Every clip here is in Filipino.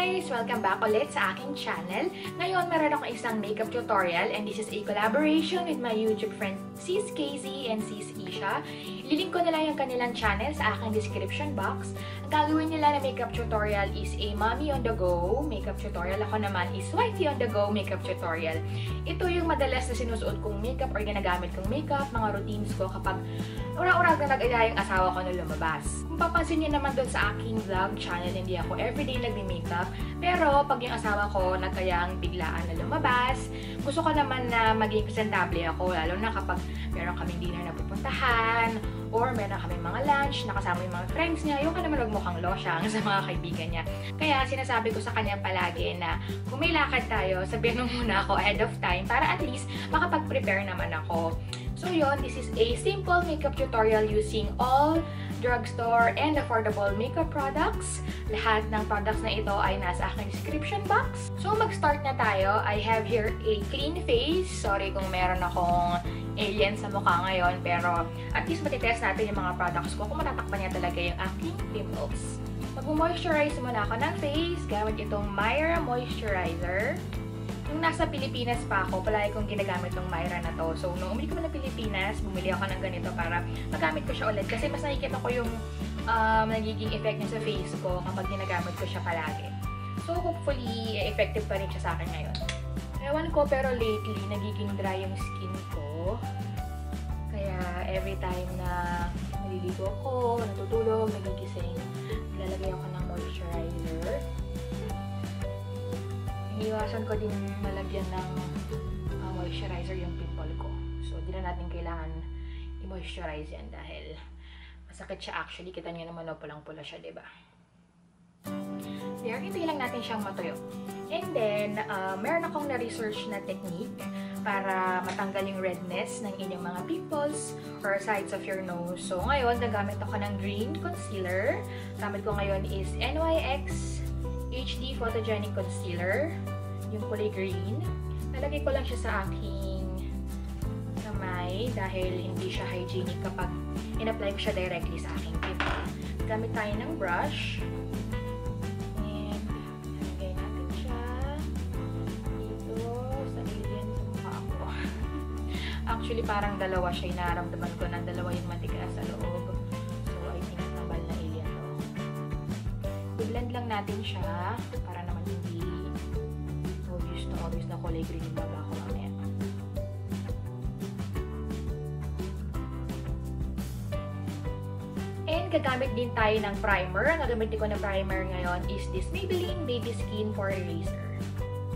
guys! Welcome back ulit sa aking channel. Ngayon, meron akong isang makeup tutorial and this is a collaboration with my YouTube friend Sis Casey and Sis Isha. Ililink ko nila yung kanilang channel sa aking description box. Ang gagawin nila na makeup tutorial is a mommy on the go makeup tutorial. Ako naman is wifey on the go makeup tutorial. Ito yung madalas na sinusuot kong makeup or ginagamit kong makeup, mga routines ko kapag ura-ura na nag-aya yung asawa ko na lumabas. Kung papansin nyo naman doon sa aking vlog channel, hindi ako everyday nagme-makeup. Pero pag yung asawa ko nagkayang biglaan na lumabas, gusto ko naman na maging presentable ako, lalo na kapag meron kaming dinner na pupuntahan, or meron kaming mga lunch, nakasama yung mga friends niya, yung ka naman magmukhang losyang sa mga kaibigan niya. Kaya sinasabi ko sa kanya palagi na kung may lakad tayo, sabihin mo muna ako ahead of time para at least makapag-prepare naman ako. So yun, this is a simple makeup tutorial using all drugstore and affordable makeup products. Lahat ng products na ito ay nasa aking description box. So mag-start na tayo. I have here a clean face. Sorry kung meron akong alien sa mukha ngayon, pero at least matitest natin yung mga products ko kung matatakpan niya talaga yung aking pimples. Mag-moisturize muna ako ng face gamit itong Myra Moisturizer. Nung nasa Pilipinas pa ako, palagi kong ginagamit tong Myra na to. So, nung umili ko na Pilipinas, bumili ako ng ganito para magamit ko siya ulit. Kasi mas nakikita ko yung nagiging effect niya sa face ko kapag ginagamit ko siya palagi. So, hopefully, effective pa rin siya sa akin ngayon. Ewan ko, pero lately, nagiging dry yung skin ko. Kaya, every time na naliligo ako, natutulog, nagigising, lalagay ako ng moisturizer. Iniwasan ko din malagyan ng moisturizer yung pimple ko. So, di na natin kailangan i-moisturize yan dahil masakit siya actually. Kita nyo naman na pulang-pula siya, diba? There, hintayin lang natin siyang matuyo. And then, meron akong na-research na technique para matanggal yung redness ng inyong mga pimples or sides of your nose. So, ngayon, gagamit ako ng green concealer. Gamit ko ngayon is NYX HD Photogenic Concealer, yung kulay green. Nalagay ko lang siya sa aking kamay dahil hindi siya hygienic kapag in-apply ko siya directly sa aking pimple. Gamit tayo ng brush. And nalagay natin siya dito sa alien sa mukha ko. Actually, parang dalawa siya. Nararamdaman ko na dalawa yung matigas sa loob. I-blend lang natin siya para naman hindi obvious na kulay green yung baga ko mamaya. And gagamit din tayo ng primer. Ang gagamitin ko na primer ngayon is this Maybelline Baby Skin Pore Eraser.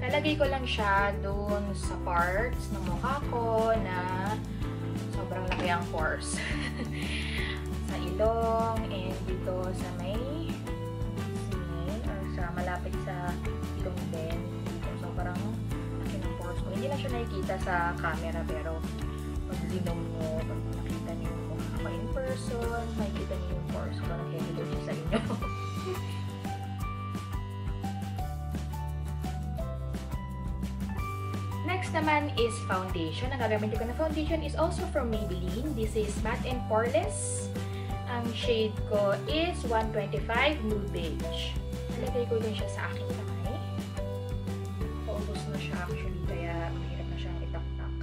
Lalagay ko lang siya dun sa parts ng mukha ko na sobrang laki ang pores. Sa ilong and dito sa may malapit sa ilong din. So, parang laki ng pores ko. Hindi lang siya nakikita sa camera, pero pag zinom mo, pag nakita niyo yung mukha ko in person, makikita niyo yung pores ko. Nag-hello din sa inyo. Next naman is foundation. Ang gagamitin ko na foundation is also from Maybelline. This is Matte and Poreless. Ang shade ko is 125 Nude Beige. Nalagay ko din siya sa aking kamay. Paubos na siya actually, kaya mahirap na siyang itak-tak.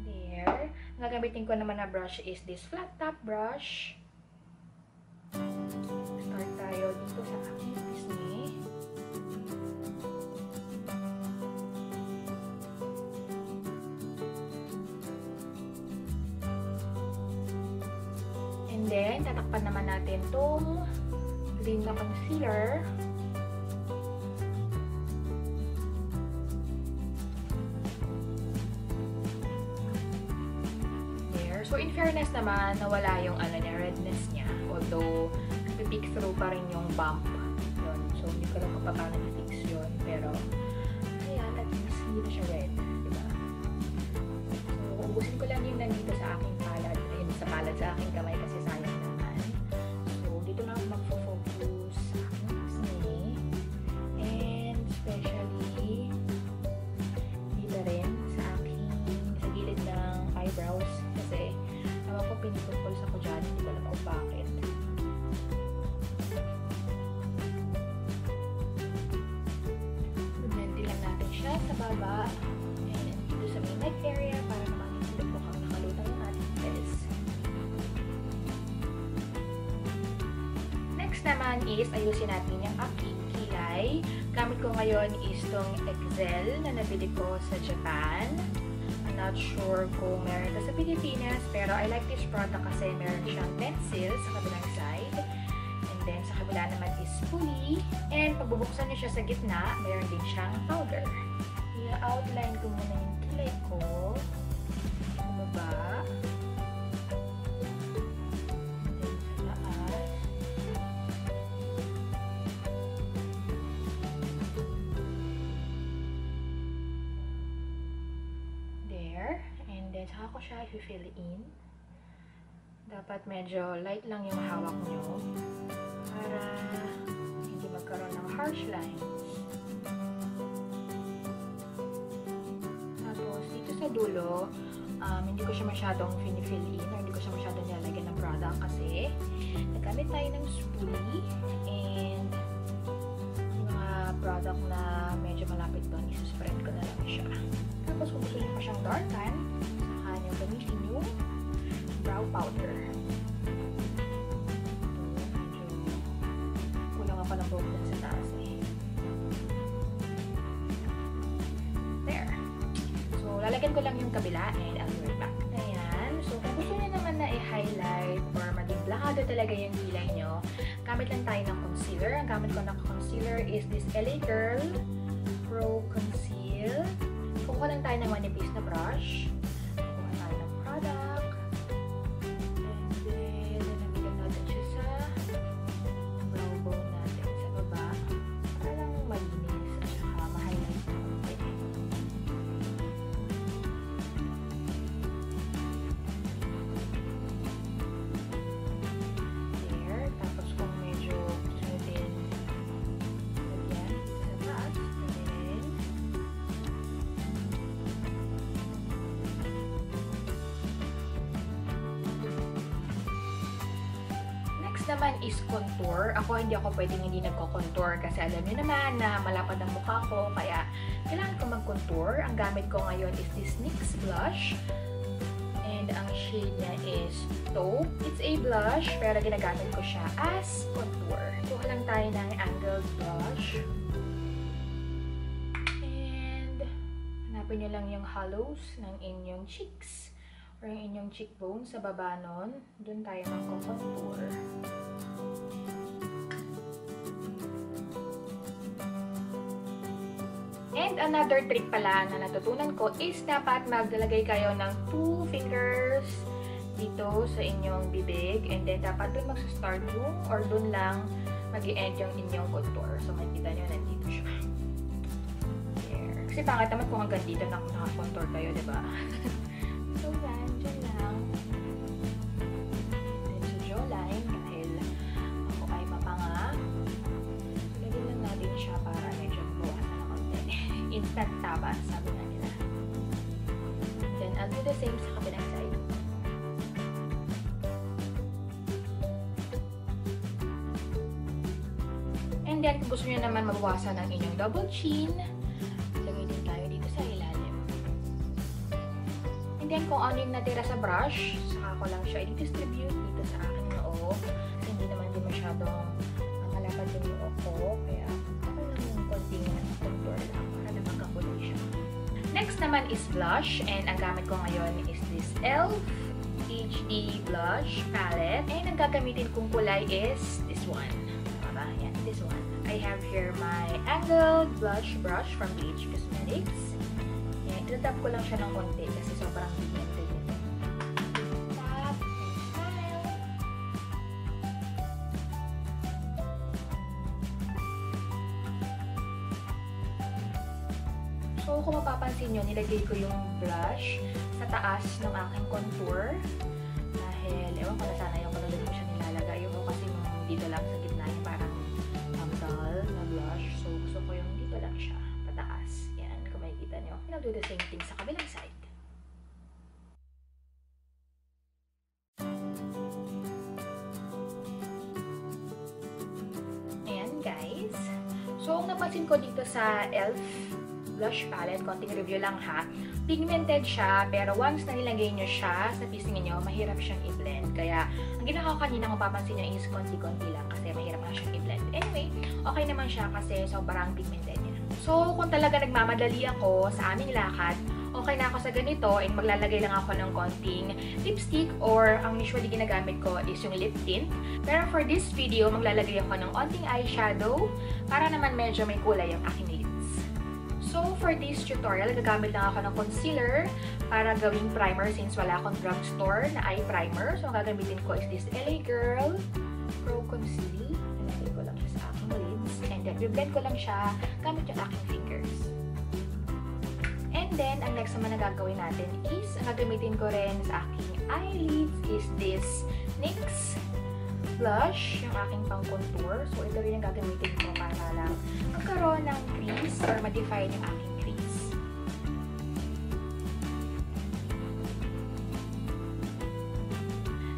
There. Ang gagamitin ko naman na brush is this flat top brush. Start tayo dito sa aking pisngi. And then, tatakpan naman natin itong green na concealer. There. So, in fairness naman, nawala yung redness niya. Although, nag-peek through pa rin yung bump. Yun. So, hindi ko lang kung paano i-fix yun. Pero, ayan, at least hindi na siya red. Diba? So, ubusin ko lang yung nandito sa aking palad. Ayun, sa palad sa aking kamay kasi sayang naman. So, dito lang mag-focus kasi naman ko pinipulpul sa ko dyan, hindi ko alam kung bakit. baba. And dito sa may neck area para naman hindi po kang nakalutang yung ating face. Next naman is ayusin natin yung aking kilay. Gamit ko ngayon is tong Excel na nabili ko sa Japan. I'm not sure kung meron ito sa Pilipinas, pero I like this product kasi meron siyang pencil sa kabilang side. And then sa kabila naman is pulley. And pag bubuksan niyo siya sa gitna, meron din siyang powder. I-outline ko muna yung kilay ko. Bumaba. Saka ko siya i-fill in. Dapat medyo light lang yung hawak nyo para hindi magkaroon ng harsh lines. Tapos, dito sa dulo, hindi ko siya masyadong finifill in or hindi ko siya masyadong nilalagyan ng product kasi nagamit tayo ng spoolie and yung mga product na medyo malapit doon, isuspread ko na lang siya. Tapos, kung gusto nyo pa siyang darken, gamitin yung brow powder. Medyo kulang ako ng buhok din sa taas eh. There. So, lalagyan ko lang yung kabila and I'll be right back. Ayan. So, kung gusto nyo naman na i-highlight or maging blakado talaga yung kilay nyo, gamit lang tayo ng concealer. Ang gamit ko ng concealer is this LA Girl Pro Conceal. Kukuha lang tayo ng manipis na brush. Product. And then, nalagyan natin siya sa brow bone natin sa baba. Para lang malinis at saka ma-highlight natin. There. Tapos kung medyo gusto nyo din lagyan sa taas. Naman is contour. Ako hindi ako pwedeng hindi nagko-contour kasi alam niyo naman na malapad ang mukha ko kaya kailangan ko mag-contour. Ang gamit ko ngayon is this NYX blush and ang shade niya is Taupe. It's a blush pero ginagamit ko siya as contour. Kuha lang tayo ng angled brush and hanapin niyo lang yung hollows ng inyong cheeks or yung inyong cheekbone sa baba nun. Doon tayo magko-contour. And another trick pala na natutunan ko is dapat maglalagay kayo ng 2 fingers dito sa inyong bibig and then dapat doon magsa-start yung or doon lang mag-i-end yung inyong contour. So makikita nyo nandito siya. There. Kasi pangit naman kung hanggang dito na naka-contour kayo, diba? So yan, dyan lang. Then sa jawline, dahil ako ay mapanga, lagyan lang natin siya para medyo buwasan ng konti. Instant taba, sabi nga nila. Then I'll do the same sa kabilang side. And then, kung gusto nyo naman mabawasan ng inyong double chin, lagay din tayo dito sa ilalim. And then, kung ano yung natira sa brush, saka ko lang siya i-distribute dito sa aking noo. Kasi hindi naman din masyadong malapad yung noo ko. Kaya, ako lang yung konting contour lang para na magkakulay siya. Next naman is blush. And ang gamit ko ngayon is this e.l.f. HD Blush Palette. And ang gagamitin kong kulay is this one. Yan, this one. I have here my angled blush brush from BH Cosmetics. Yan, itatap ko lang siya ng konti kasi sobrang pigmented nito. Tap, and smile. So, kung mapapansin nyo, nilagay ko yung blush sa taas ng aking contour. Dahil, ewan ko na sana yung kalulad ko siya nilalagay. Yung kasi dito lang sa gitna yung parang dull na blush. So, gusto ko yung dito lang siya, pataas. Yan, kung makikita nyo. And I'll do the same thing sa kabilang side. Ayan, guys. So, ang napansin ko dito sa e.l.f. blush palette. Konting review lang ha. Pigmented siya, pero once na nilagay nyo siya sa pisngin nyo, mahirap siyang i-blend. Kaya, ang ginawa ko kanina kung papansin nyo is konti-konti lang kasi mahirap na siyang i-blend. Anyway, okay naman siya kasi sobrang pigmented niya. So, kung talaga nagmamadali ako sa aming lakad, okay na ako sa ganito and maglalagay lang ako ng konting lipstick or ang usually ginagamit ko is yung lip tint. Pero for this video, maglalagay ako ng konting eyeshadow para naman medyo may kulay yung aking lids. So, for this tutorial, gagamit lang ako ng concealer para gawing primer since wala akong drugstore na eye primer. So, ang gagamitin ko is this LA Girl Pro Conceal. Nalagay ko lang siya sa aking lids. And then, blend ko lang siya gamit yung aking fingers. And then, ang next naman na gagawin natin is, ang gagamitin ko rin sa aking eyelids is this NYX blush, yung aking pang-contour. So, ito rin yung gagamitin ko para lang magkaroon ng crease or ma-define yung aking crease.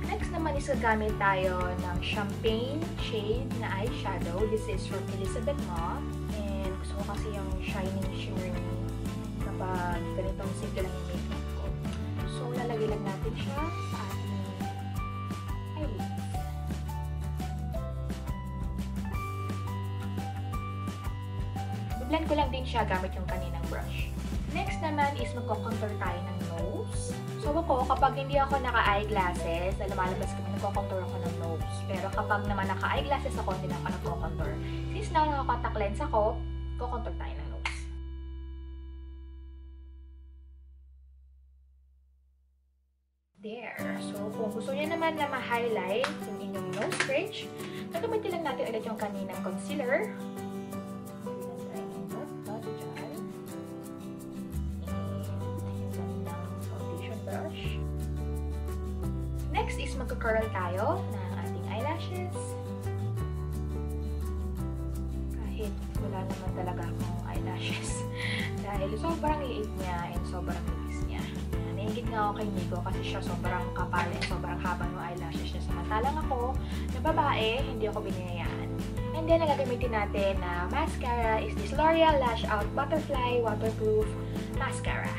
Next naman is gagamit tayo ng champagne shade na eyeshadow. This is from Elizabeth Moss. And gusto ko kasi yung shining shimmer kapag ganitong simple lang yung makeup ko. So, lalagay lang natin siya sa ating eyelids. Blend ko lang din siya gamit yung kaninang brush. Next naman is magko-contour tayo ng nose. So ako, kapag hindi ako naka-eyeglasses, na lumalabas kami, nagko-contour ako ng nose. Pero kapag naman naka-eyeglasses ako, hindi na ako nagko-contour. Since now naka-contact lens ako, ko-contour tayo ng nose. There. So, kung gusto niyo naman na ma-highlight yung inyong nose bridge, gagamitin lang natin ulit yung kaninang concealer. Next is magka-curl tayo ng ating eyelashes. Kahit wala naman talaga akong eyelashes. Dahil sobrang liit niya and sobrang linis niya. Naingit nga ako kay Nico kasi siya sobrang kapal and sobrang haba ng eyelashes niya. Samantalang ako, na babae, hindi ako binayaan. And then, ang gagamitin natin na mascara is this L'Oreal Lash Out Butterfly Waterproof Mascara.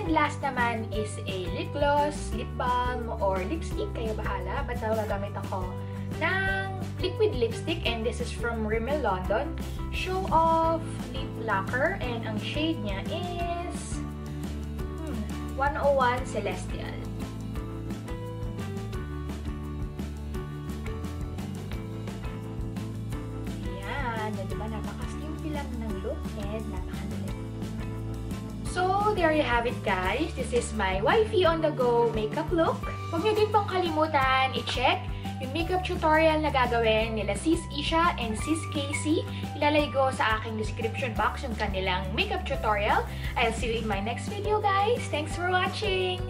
Last naman is a lip gloss, lip balm, or lipstick. Kayo bahala. Basta gagamit ako ng liquid lipstick and this is from Rimmel London. Show Off Lip Lacquer and ang shade niya is 101 Celestial. Ayan. Diba? Napaka-simple lang ng look and napakadali. So, there you have it guys. This is my wifey on the go makeup look. Huwag niyo din pong kalimutan i-check yung makeup tutorial na gagawin nila Sis Isha and Sis Casey. Ilalagay ko sa aking description box yung kanilang makeup tutorial. I'll see you in my next video guys. Thanks for watching!